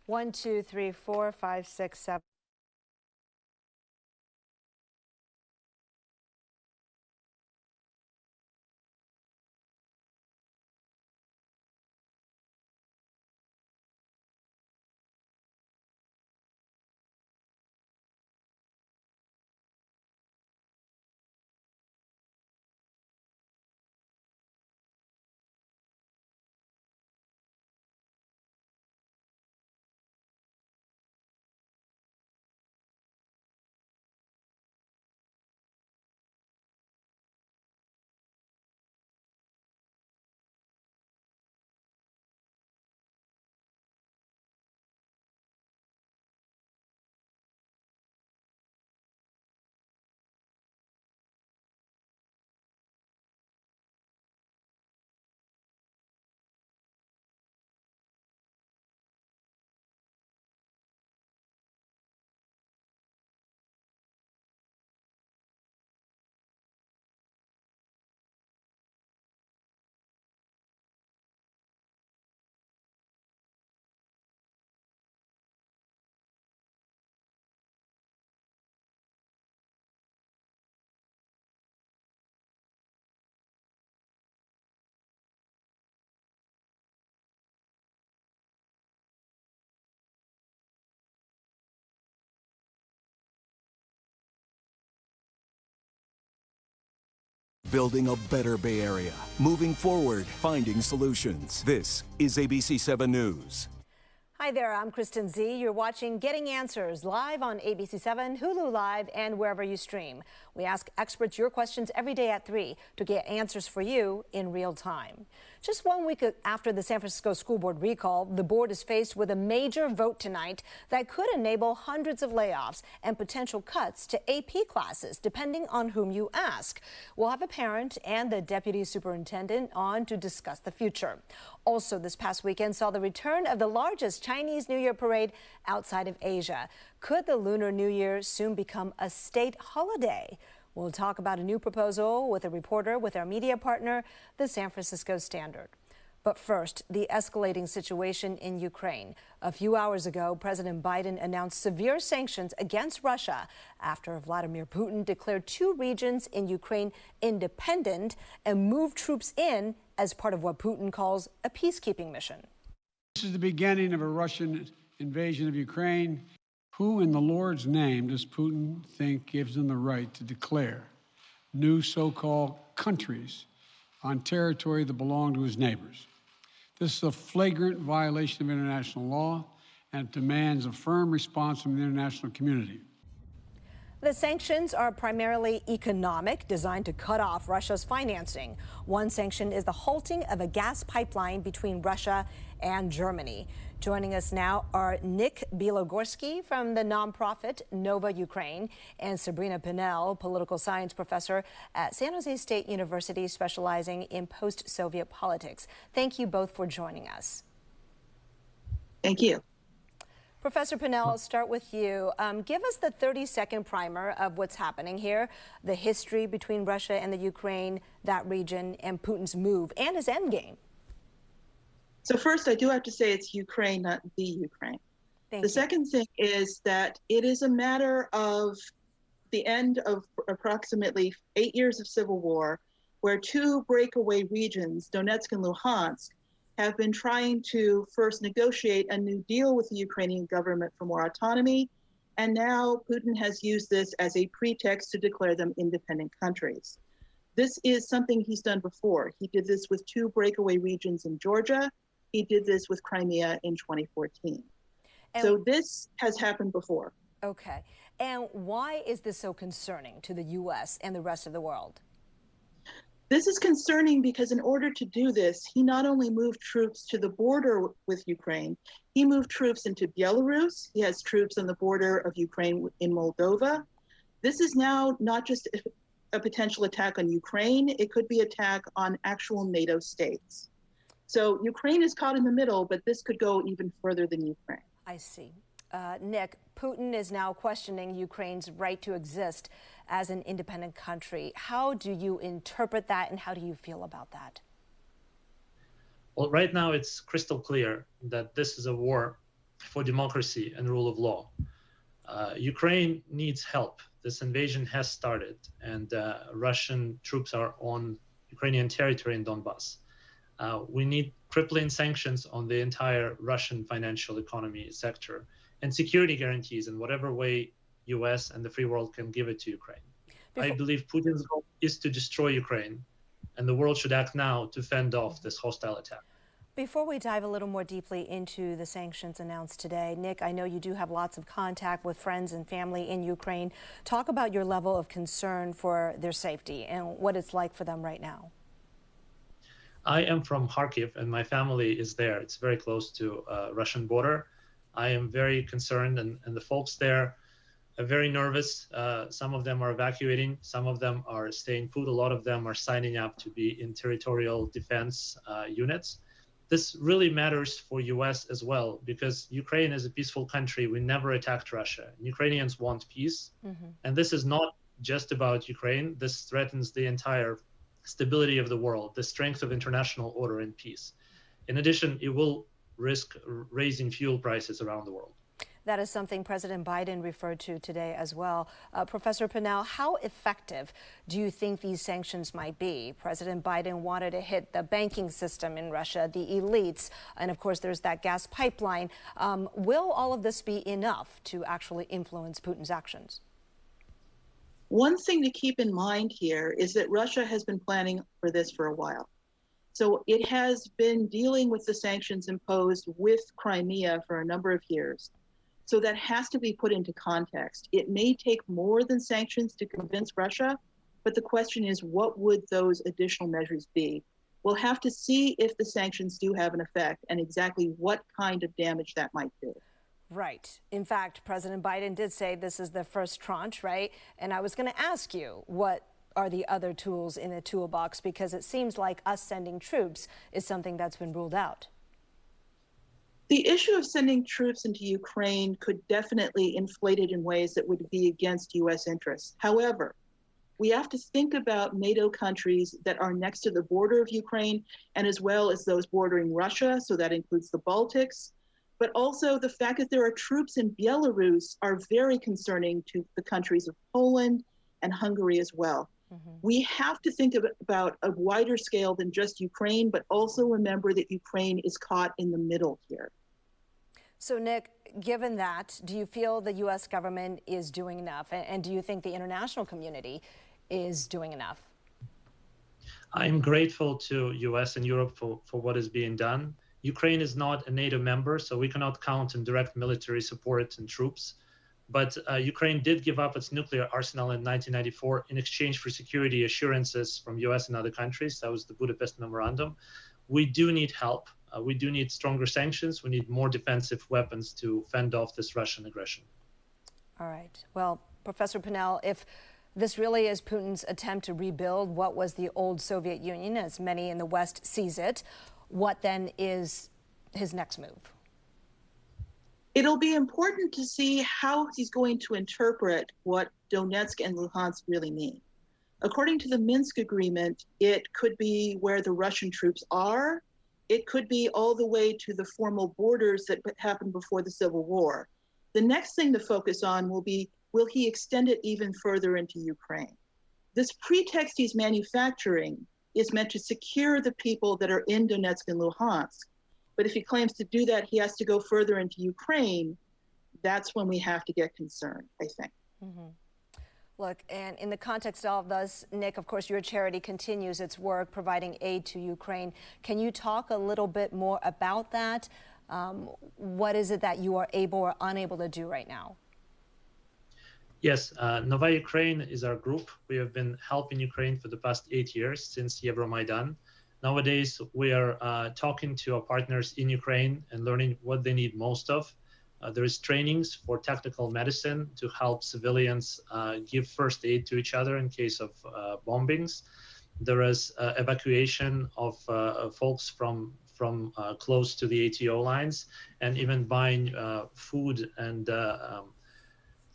1, 2, 3, 4, 5, 6, 7. Building a better Bay Area. Moving forward, finding solutions. This is ABC 7 News. Hi there, I'm Kristen Z. You're watching Getting Answers live on ABC 7, Hulu Live, and wherever you stream. We ask experts your questions every day at 3 to get answers for you in real time. Just 1 week after the San Francisco School Board recall, the board is faced with a major vote tonight that could enable hundreds of layoffs and potential cuts to AP classes, depending on whom you ask. We'll have a parent and the deputy superintendent on to discuss the future. Also, this past weekend saw the return of the largest Chinese New Year parade outside of Asia. Could the Lunar New Year soon become a state holiday? We'll talk about a new proposal with a reporter with our media partner, the San Francisco Standard. But first, the escalating situation in Ukraine. A few hours ago, President Biden announced severe sanctions against Russia after Vladimir Putin declared 2 regions in Ukraine independent and moved troops in as part of what Putin calls a peacekeeping mission. This is the beginning of a Russian invasion of Ukraine. Who in the Lord's name does Putin think gives him the right to declare new so-called countries on territory that belong to his neighbors? This is a flagrant violation of international law and demands a firm response from the international community. The sanctions are primarily economic, designed to cut off Russia's financing. One sanction is the halting of a gas pipeline between Russia and Germany. Joining us now are Nick Bielogorski from the nonprofit Nova Ukraine and Sabrina Pinnell, political science professor at San Jose State University, specializing in post-Soviet politics. Thank you both for joining us. Thank you. Professor Pinnell, I'll start with you. Give us the 30-second primer of what's happening here, the history between Russia and the Ukraine, that region, and Putin's move and his endgame. So first, I do have to say it's Ukraine, not the Ukraine. The second thing is that it is a matter of the end of approximately 8 years of civil war, where 2 breakaway regions, Donetsk and Luhansk, have been trying to first negotiate a new deal with the Ukrainian government for more autonomy, and now Putin has used this as a pretext to declare them independent countries. This is something he's done before. He did this with 2 breakaway regions in Georgia. He did this with Crimea in 2014. So this has happened before. Okay. And why is this so concerning to the U.S. and the rest of the world? This is concerning because in order to do this, he not only moved troops to the border with Ukraine, he moved troops into Belarus. He has troops on the border of Ukraine in Moldova. This is now not just a potential attack on Ukraine, it could be attack on actual NATO states. So Ukraine is caught in the middle, but this could go even further than Ukraine. I see. Nick, Putin is now questioning Ukraine's right to exist as an independent country. How do you interpret that, and how do you feel about that? Well, right now it's crystal clear that this is a war for democracy and rule of law. Ukraine needs help. This invasion has started, and Russian troops are on Ukrainian territory in Donbass. We need crippling sanctions on the entire Russian financial economy sector and security guarantees in whatever way US and the free world can give it to Ukraine. I believe Putin's goal is to destroy Ukraine, and the world should act now to fend off this hostile attack. Before we dive a little more deeply into the sanctions announced today, Nick, I know you do have lots of contact with friends and family in Ukraine. Talk about your level of concern for their safety and what it's like for them right now. I am from Kharkiv, and my family is there. It's very close to Russian border. I am very concerned, and the folks there are very nervous. Some of them are evacuating. Some of them are staying put. A lot of them are signing up to be in territorial defense units. This really matters for US as well, because Ukraine is a peaceful country. We never attacked Russia. Ukrainians want peace. And this is not just about Ukraine. This threatens the entire stability of the world, the strength of international order and peace. In addition, it will risk raising fuel prices around the world. That is something President Biden referred to today as well. Professor Pinnell, how effective do you think these sanctions might be? President Biden wanted to hit the banking system in Russia, the elites, and of course there's that gas pipeline. Will all of this be enough to actually influence Putin's actions? One thing to keep in mind here is that Russia has been planning for this for a while. So it has been dealing with the sanctions imposed with Crimea for a number of years. So that has to be put into context. It may take more than sanctions to convince Russia, but the question is, what would those additional measures be? We'll have to see if the sanctions do have an effect and exactly what kind of damage that might do. Right. In fact, President Biden did say this is the first tranche, right? And I was going to ask you, what are the other tools in the toolbox? Because it seems like us sending troops is something that's been ruled out. The issue of sending troops into Ukraine could definitely inflate it in ways that would be against U.S. interests. However, we have to think about NATO countries that are next to the border of Ukraine, and as well as those bordering Russia, so that includes the Baltics. But also the fact that there are troops in Belarus are very concerning to the countries of Poland and Hungary as well. We have to think about a wider scale than just Ukraine, but also remember that Ukraine is caught in the middle here. So, Nick, given that, do you feel the U.S. government is doing enough? And do you think the international community is doing enough? I'm grateful to U.S. and Europe for what is being done. Ukraine is not a NATO member, so we cannot count on direct military support and troops. But Ukraine did give up its nuclear arsenal in 1994 in exchange for security assurances from US and other countries. That was the Budapest Memorandum. We do need help. We do need stronger sanctions. We need more defensive weapons to fend off this Russian aggression. All right. Well, Professor Pinnell, if this really is Putin's attempt to rebuild what was the old Soviet Union, as many in the West sees it, what then is his next move? It'll be important to see how he's going to interpret what Donetsk and Luhansk really mean. According to the Minsk agreement, it could be where the Russian troops are. It could be all the way to the formal borders that happened before the Civil War. The next thing to focus on will be, will he extend it even further into Ukraine? This pretext he's manufacturing is meant to secure the people that are in Donetsk and Luhansk. But if he claims to do that, he has to go further into Ukraine. That's when we have to get concerned, I think. Look, and in the context of all of this, Nick, of course, your charity continues its work providing aid to Ukraine. Can you talk a little bit more about that? What is it that you are able or unable to do right now? Yes, Nova Ukraine is our group. We have been helping Ukraine for the past 8 years since Euromaidan. Nowadays, we are talking to our partners in Ukraine and learning what they need most of. There is trainings for technical medicine to help civilians give first aid to each other in case of bombings. There is evacuation of folks from close to the ATO lines, and even buying food and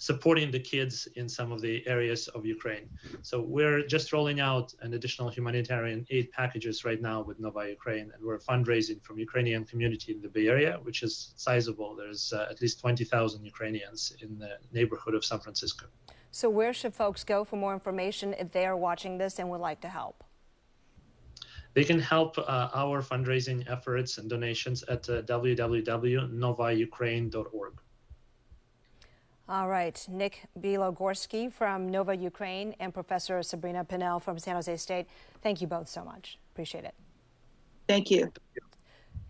supporting the kids in some of the areas of Ukraine. So we're just rolling out an additional humanitarian aid packages right now with Nova Ukraine, and we're fundraising from Ukrainian community in the Bay Area, which is sizable. There's at least 20,000 Ukrainians in the neighborhood of San Francisco. So where should folks go for more information if they are watching this and would like to help? They can help our fundraising efforts and donations at www.novaukraine.org. All right, Nick Bilogorsky from Nova Ukraine and Professor Sabrina Pinnell from San Jose State, thank you both so much. Appreciate it. Thank you.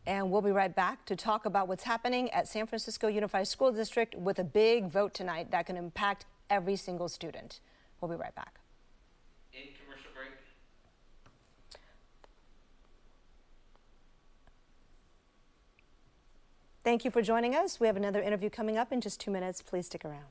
And we'll be right back to talk about what's happening at San Francisco Unified School District with a big vote tonight that can impact every single student. We'll be right back. In commercial break. Thank you for joining us. We have another interview coming up in just 2 minutes. Please stick around.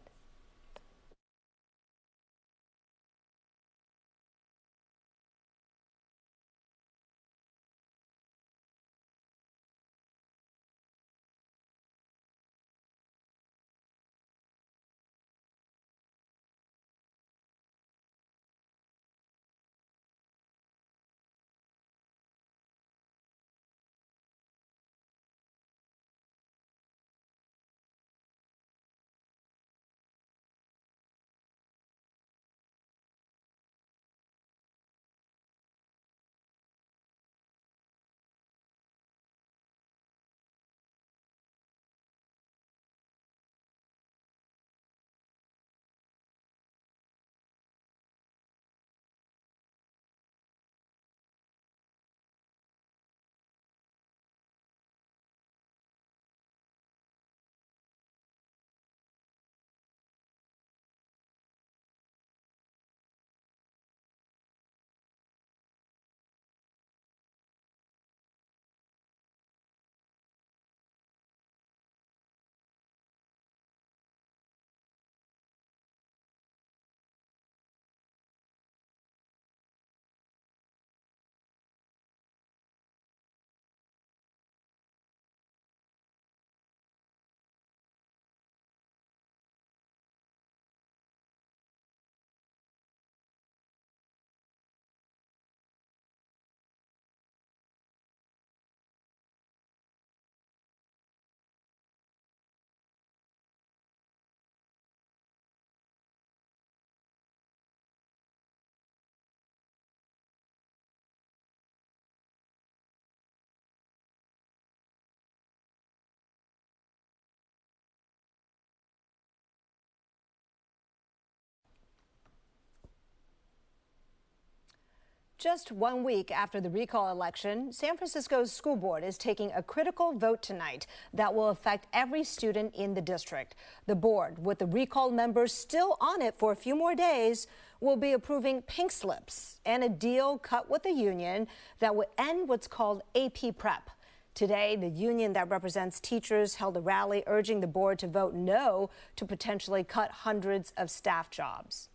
Just 1 week after the recall election, San Francisco's school board is taking a critical vote tonight that will affect every student in the district. The board, with the recall members still on it for a few more days, will be approving pink slips and a deal cut with the union that would end what's called AP Prep. Today, the union that represents teachers held a rally urging the board to vote no to potentially cut hundreds of staff jobs.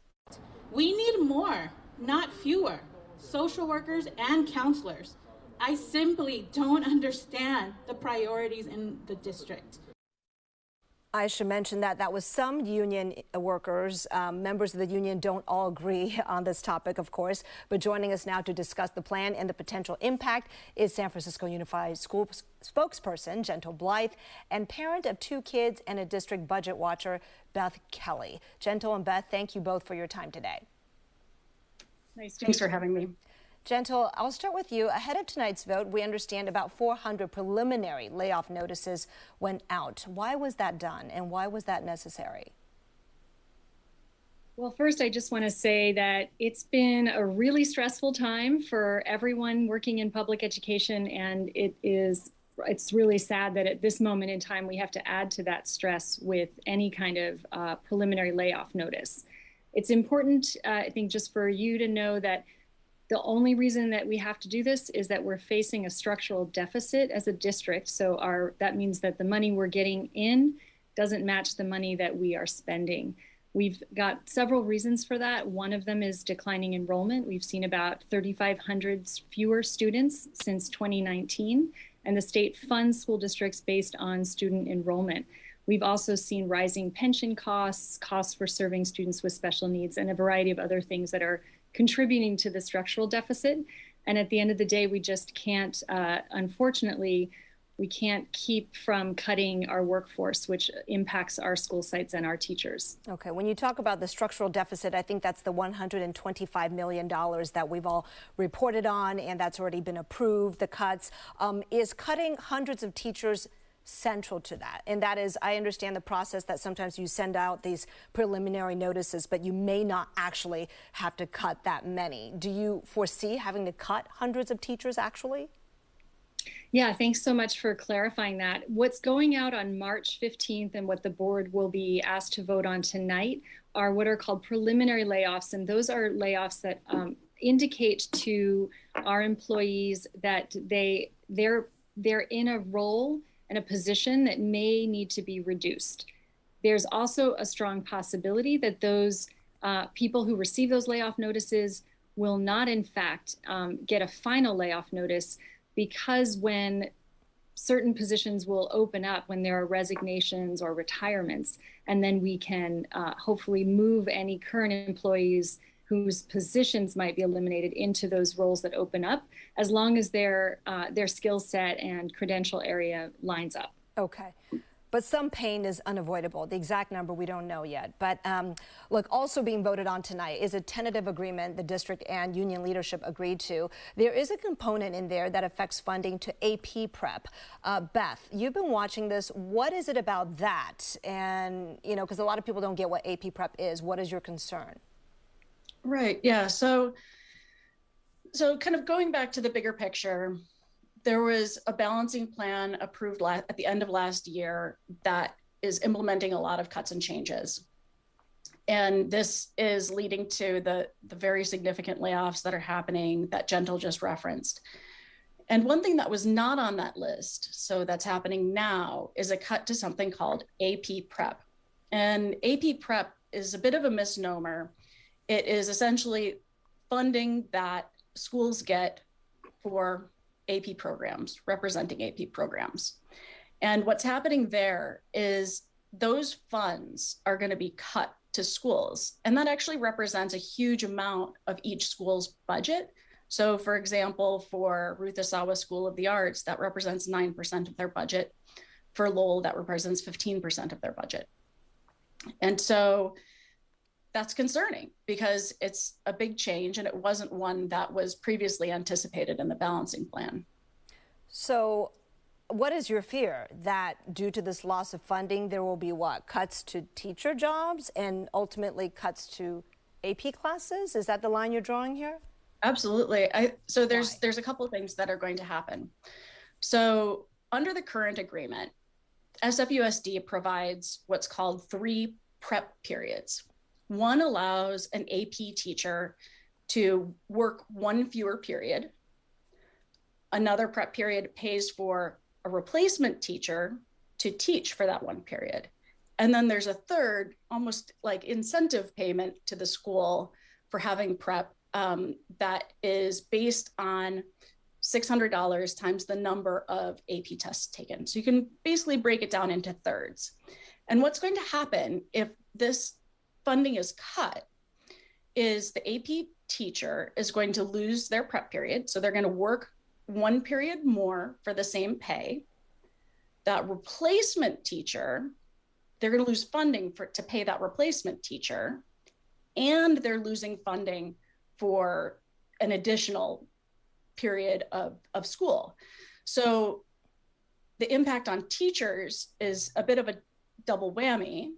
We need more, not fewer. Social workers and counselors. I simply don't understand the priorities in the district. I should mention that was some union workers. Members of the union don't all agree on this topic, of course. But joining us now to discuss the plan and the potential impact is San Francisco Unified School spokesperson Gentle Blythe and parent of 2 kids and a district budget watcher, Beth Kelly. Gentle and Beth, thank you both for your time today. Thanks for having me. Gentle, I'll start with you. Ahead of tonight's vote, we understand about 400 preliminary layoff notices went out. Why was that done, and why was that necessary? Well, first, I just want to say that it's been a really stressful time for everyone working in public education, and it's really sad that at this moment in time we have to add to that stress with any kind of preliminary layoff notice. It's important, I think, just for you to know that the only reason that we have to do this is that we're facing a structural deficit as a district. So that means that the money we're getting in doesn't match the money that we are spending. We've got several reasons for that. One of them is declining enrollment. We've seen about 3,500 fewer students since 2019, and the state funds school districts based on student enrollment. We've also seen rising pension costs, costs for serving students with special needs, and a variety of other things that are contributing to the structural deficit. And at the end of the day, we just can't, unfortunately, we can't keep from cutting our workforce, which impacts our school sites and our teachers. Okay, when you talk about the structural deficit, I think that's the $125 million that we've all reported on, and that's already been approved, the cuts. Is cutting hundreds of teachers central to that? And that is, I understand the process that sometimes you send out these preliminary notices, but you may not actually have to cut that many. Do you foresee having to cut hundreds of teachers actually? Yeah, thanks so much for clarifying that. What's going out on March 15th and what the board will be asked to vote on tonight are what are called preliminary layoffs. And those are layoffs that indicate to our employees that they're in a role and a position that may need to be reduced. There's also a strong possibility that those people who receive those layoff notices will not, in fact, get a final layoff notice, because when certain positions will open up, when there are resignations or retirements, and then we can hopefully move any current employees whose positions might be eliminated into those roles that open up, as long as their skill set and credential area lines up. Okay. But some pain is unavoidable. The exact number we don't know yet. But look, also being voted on tonight is a tentative agreement the district and union leadership agreed to. There is a component in there that affects funding to AP prep. Beth, you've been watching this. What is it about that? And, you know, because a lot of people don't get what AP prep is. What is your concern? Right. Yeah. So kind of going back to the bigger picture, there was a balancing plan approved at the end of last year that is implementing a lot of cuts and changes. And this is leading to the very significant layoffs that are happening that Gentle just referenced. And one thing that was not on that list, so that's happening now, is a cut to something called AP Prep. And AP Prep is a bit of a misnomer. It is essentially funding that schools get for AP programs, representing AP programs. And what's happening there is those funds are going to be cut to schools. And that actually represents a huge amount of each school's budget. So for example, for Ruth Asawa School of the Arts, that represents 9% of their budget. For Lowell, that represents 15% of their budget. And so that's concerning because it's a big change and it wasn't one that was previously anticipated in the balancing plan. So what is your fear? That due to this loss of funding, there will be what? Cuts to teacher jobs and ultimately cuts to AP classes? Is that the line you're drawing here? Absolutely. So there's a couple of things that are going to happen. So under the current agreement, SFUSD provides what's called 3 prep periods. One allows an AP teacher to work 1 fewer period. Another prep period pays for a replacement teacher to teach for that 1 period. And then there's a third, almost like incentive payment to the school for having prep that is based on $600 times the number of AP tests taken. So you can basically break it down into thirds. And what's going to happen if this funding is cut is the AP teacher is going to lose their prep period. So they're going to work 1 period more for the same pay. That replacement teacher, they're going to lose funding to pay that replacement teacher, and they're losing funding for an additional period of school. So the impact on teachers is a bit of a double whammy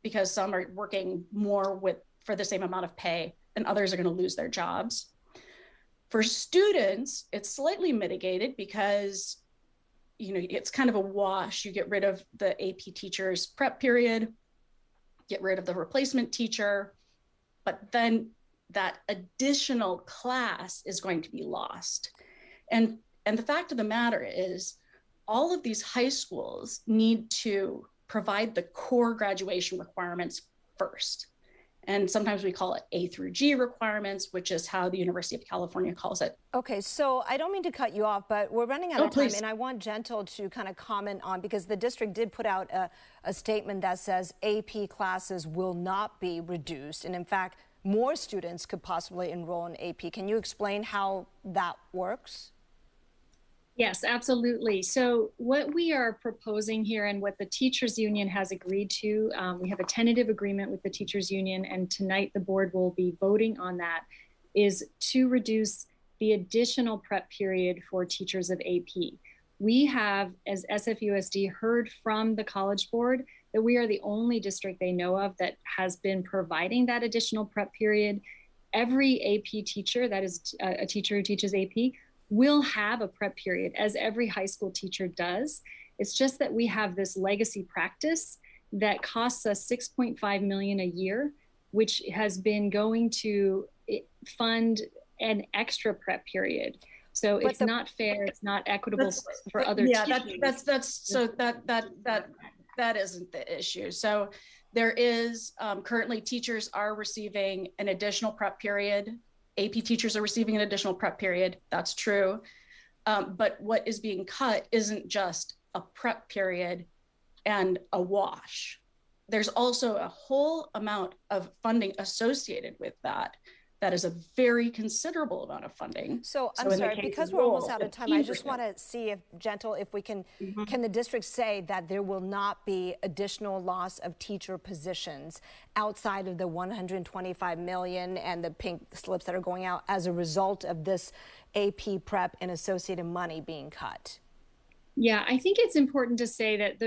because some are working more for the same amount of pay and others are going to lose their jobs. For students, it's slightly mitigated because, you know, it's kind of a wash. You get rid of the AP teacher's prep period, get rid of the replacement teacher, but then that additional class is going to be lost. And the fact of the matter is all of these high schools need to provide the core graduation requirements first. And sometimes we call it A through G requirements, which is how the University of California calls it. Okay, so I don't mean to cut you off, but we're running out of time, and I want Gentle to kind of comment on, because the district did put out a statement that says AP classes will not be reduced, and in fact, more students could possibly enroll in AP. Can you explain how that works? Yes, absolutely. So what we are proposing here and what the teachers union has agreed to, we have a tentative agreement with the teachers union, and tonight the board will be voting on that, is to reduce the additional prep period for teachers of AP. We have, as SFUSD, heard from the College Board that we are the only district they know of that has been providing that additional prep period. Every AP teacher, that is a teacher who teaches AP, will have a prep period, as every high school teacher does. It's just that we have this legacy practice that costs us $6.5 million a year, which has been going to fund an extra prep period. So it's not fair. It's not equitable for other teachers. That isn't the issue. So there is currently teachers are receiving an additional prep period. AP teachers are receiving an additional prep period. That's true. But what is being cut isn't just a prep period and a wash. There's also a whole amount of funding associated with that. That is a very considerable amount of funding. So I'm sorry, because we're almost out of time, I just want to see if, Gentle, if we can, can the district say that there will not be additional loss of teacher positions outside of the $125 million and the pink slips that are going out as a result of this AP prep and associated money being cut? Yeah, I think it's important to say that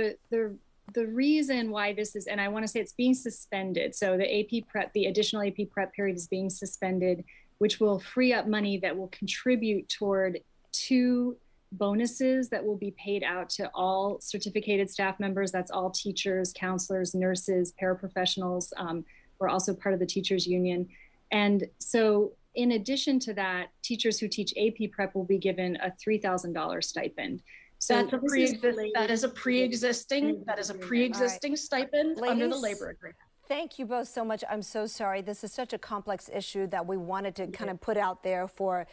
the reason why this is, and I want to say it's being suspended. So the AP prep, the additional AP prep period is being suspended, which will free up money that will contribute toward 2 bonuses that will be paid out to all certificated staff members. That's all teachers, counselors, nurses, paraprofessionals. We're also part of the teachers union. And so in addition to that, teachers who teach AP prep will be given a $3,000 stipend. So that is a pre-existing stipend under the labor agreement. Thank you both so much. I'm so sorry. This is such a complex issue that we wanted to kind of put out there for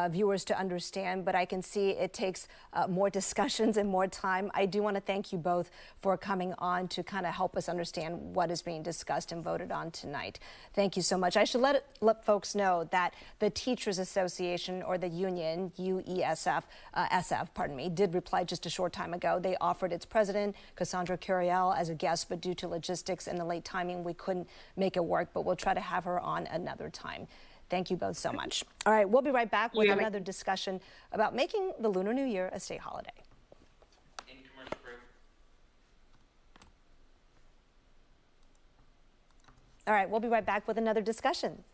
viewers to understand, but I can see it takes more discussions and more time. I do want to thank you both for coming on to kind of help us understand what is being discussed and voted on tonight. Thank you so much. I should let folks know that the Teachers Association, or the union, UESF, did reply just a short time ago. They offered its president, Cassandra Curiel, as a guest, but due to logistics and the late timing, we couldn't make it work, but we'll try to have her on another time. Thank you both so much. All right, we'll be right back with another discussion about making the Lunar New Year a state holiday. In commercial break. All right, we'll be right back with another discussion.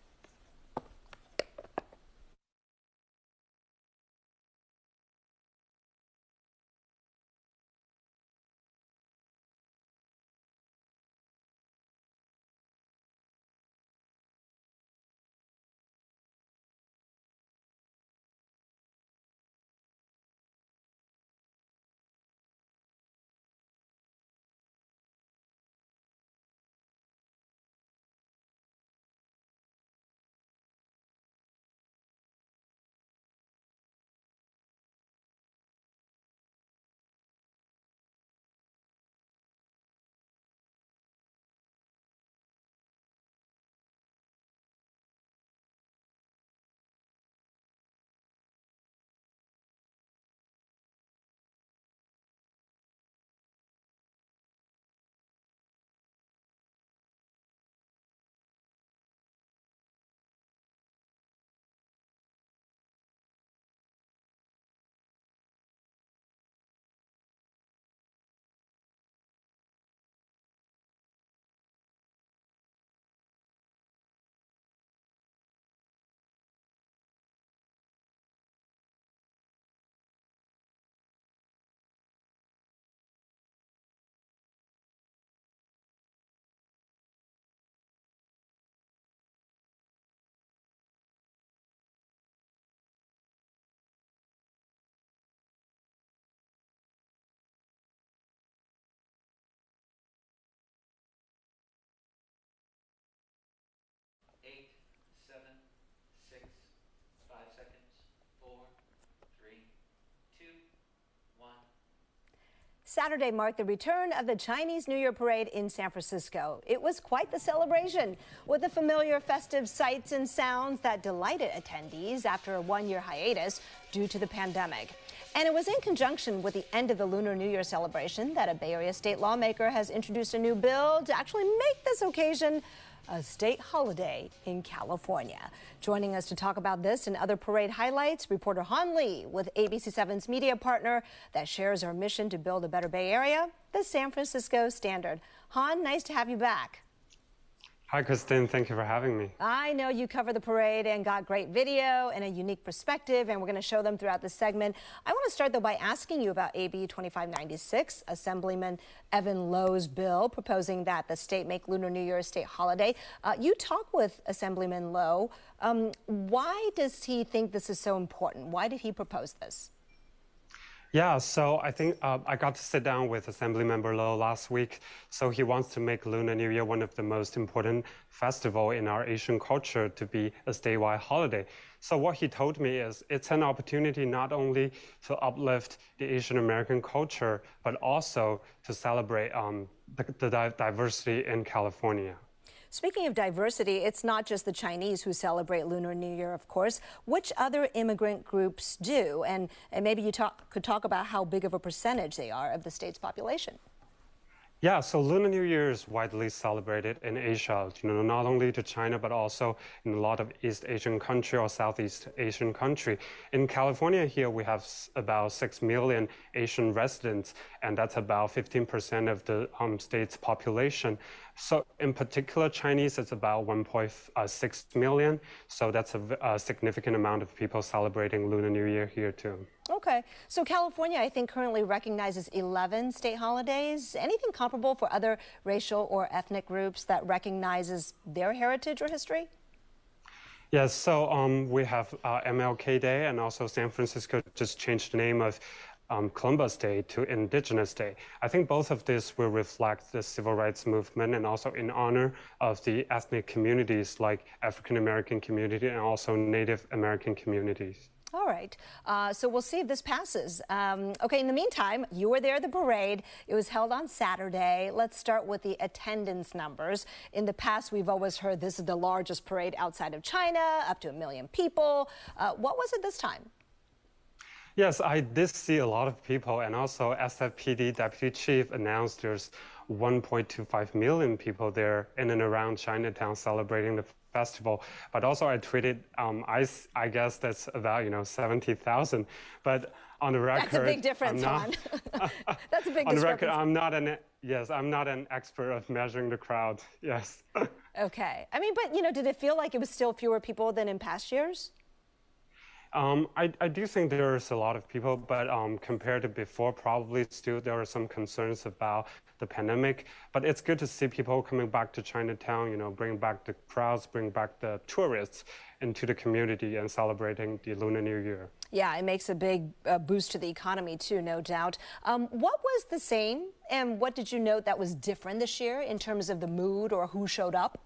Saturday marked the return of the Chinese New Year parade in San Francisco. It was quite the celebration, with the familiar festive sights and sounds that delighted attendees after a one-year hiatus due to the pandemic. And it was in conjunction with the end of the Lunar New Year celebration that a Bay Area state lawmaker has introduced a new bill to actually make this occasion a state holiday in California. Joining us to talk about this and other parade highlights, reporter Han Lee with ABC7's media partner that shares our mission to build a better Bay Area, the San Francisco Standard. Han, nice to have you back. Hi, Kristen. Thank you for having me. I know you cover the parade and got great video and a unique perspective, and we're going to show them throughout the segment. I want to start, though, by asking you about AB 2596, Assemblyman Evan Lowe's bill proposing that the state make Lunar New Year a state holiday. You talk with Assemblyman Lowe. Why does he think this is so important? Why did he propose this? Yeah, so I think I got to sit down with Assemblymember Lowe last week. So he wants to make Lunar New Year one of the most important festival in our Asian culture to be a statewide holiday. So what he told me is it's an opportunity not only to uplift the Asian American culture, but also to celebrate the diversity in California. Speaking of diversity, it's not just the Chinese who celebrate Lunar New Year, of course. Which other immigrant groups do? And maybe you could talk about how big of a percentage they are of the state's population. Yeah, so Lunar New Year is widely celebrated in Asia, not only to China, but also in a lot of East Asian country or Southeast Asian country. In California here, we have about 6 million Asian residents, and that's about 15% of the state's population. So in particular, Chinese is about 1.6 million. So that's a significant amount of people celebrating Lunar New Year here too. Okay, so California, I think, currently recognizes 11 state holidays. Anything comparable for other racial or ethnic groups that recognizes their heritage or history? Yes, so we have MLK Day, and also San Francisco just changed the name of Columbus Day to Indigenous Day. I think both of these will reflect the civil rights movement and also in honor of the ethnic communities like African American community and also Native American communities. All right, so we'll see if this passes. Okay, in the meantime, you were there at the parade. It was held on Saturday. Let's start with the attendance numbers. In the past, we've always heard this is the largest parade outside of China, up to 1 million people. What was it this time? Yes, I did see a lot of people, and also SFPD Deputy Chief announced there's 1.25 million people there in and around Chinatown celebrating the festival. But also I tweeted, I guess that's about 70,000. But on the record, that's a big difference, Han. That's a big on the record, I'm not an expert of measuring the crowd. Yes. Okay. I mean, but did it feel like it was still fewer people than in past years? I do think there's a lot of people, but compared to before, probably still there are some concerns about the pandemic. But it's good to see people coming back to Chinatown, bring back the crowds, bring back the tourists into the community and celebrating the Lunar New Year. Yeah, it makes a big boost to the economy too, no doubt. What was the same and what did you note that was different this year in terms of the mood or who showed up?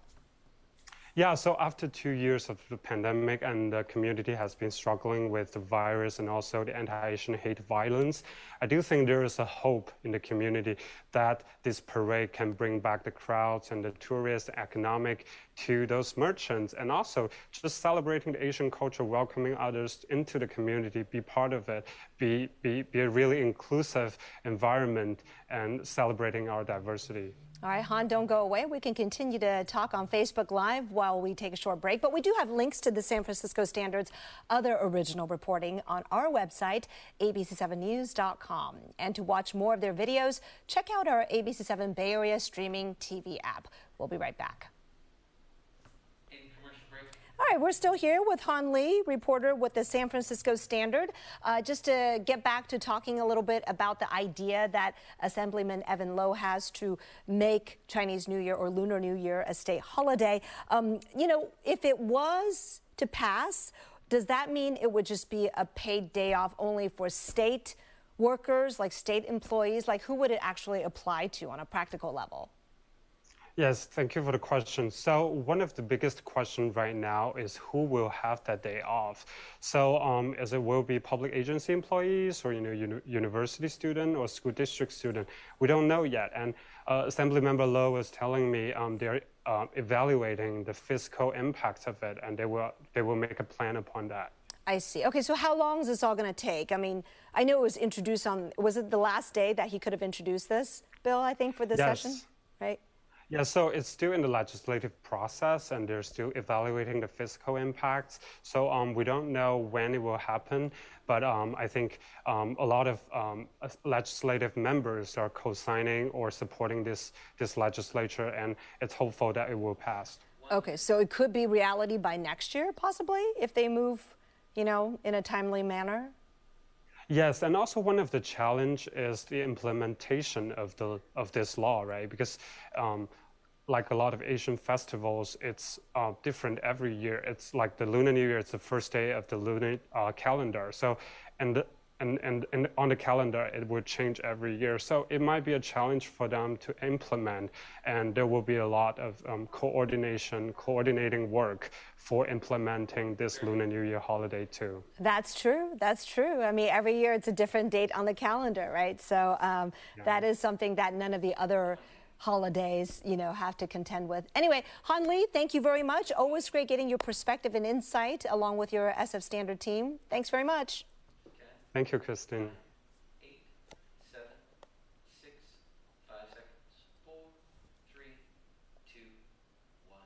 Yeah, so after 2 years of the pandemic and the community has been struggling with the virus and also the anti-Asian hate violence, I do think there is a hope in the community that this parade can bring back the crowds and the tourists, economic to those merchants, and also just celebrating the Asian culture, welcoming others into the community, be part of it, be a really inclusive environment and celebrating our diversity. All right, Han, don't go away. We can continue to talk on Facebook Live while we take a short break, but we do have links to the San Francisco Standard's other original reporting on our website, abc7news.com. And to watch more of their videos, check out our ABC7 Bay Area streaming TV app. We'll be right back. All right, we're still here with Han Lee, reporter with the San Francisco Standard. Just to get back to talking a little bit about the idea that Assemblyman Evan Lowe has to make Chinese New Year or Lunar New Year a state holiday. If it was to pass, does that mean it would just be a paid day off only for state workers, like state employees? Like, who would it actually apply to on a practical level? Yes, thank you for the question. So one of the biggest questions right now is who will have that day off. So as it will be public agency employees or university student or school district student, we don't know yet. And Assemblymember Lowe was telling me they're evaluating the fiscal impact of it, and they will make a plan upon that. I see. Okay, so how long is this all going to take? I mean, I know it was introduced was it the last day that he could have introduced this bill, I think, for this session, right? Yeah, so it's still in the legislative process, and they're still evaluating the fiscal impacts. So we don't know when it will happen, but I think a lot of legislative members are co-signing or supporting this legislature, and it's hopeful that it will pass. Okay, so it could be reality by next year, possibly, if they move, in a timely manner? Yes, and also one of the challenge is the implementation of this law, right? Because like a lot of Asian festivals, it's different every year. It's like the Lunar New Year, it's the first day of the lunar calendar. So, and on the calendar, it will change every year. So it might be a challenge for them to implement, and there will be a lot of coordinating work for implementing this Lunar New Year holiday too. That's true. That's true. I mean, every year it's a different date on the calendar, right? So that is something that none of the other holidays, have to contend with. Anyway, Han Lee, thank you very much. Always great getting your perspective and insight along with your SF Standard team. Thanks very much. Thank you, Christine. 8, 7, 6, 5 seconds, 4, 3, 2, 1.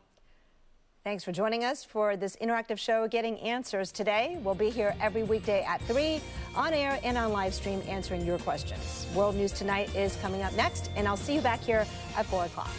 Thanks for joining us for this interactive show, Getting Answers today. We'll be here every weekday at 3, on air and on live stream, answering your questions. World News Tonight is coming up next, and I'll see you back here at 4 o'clock.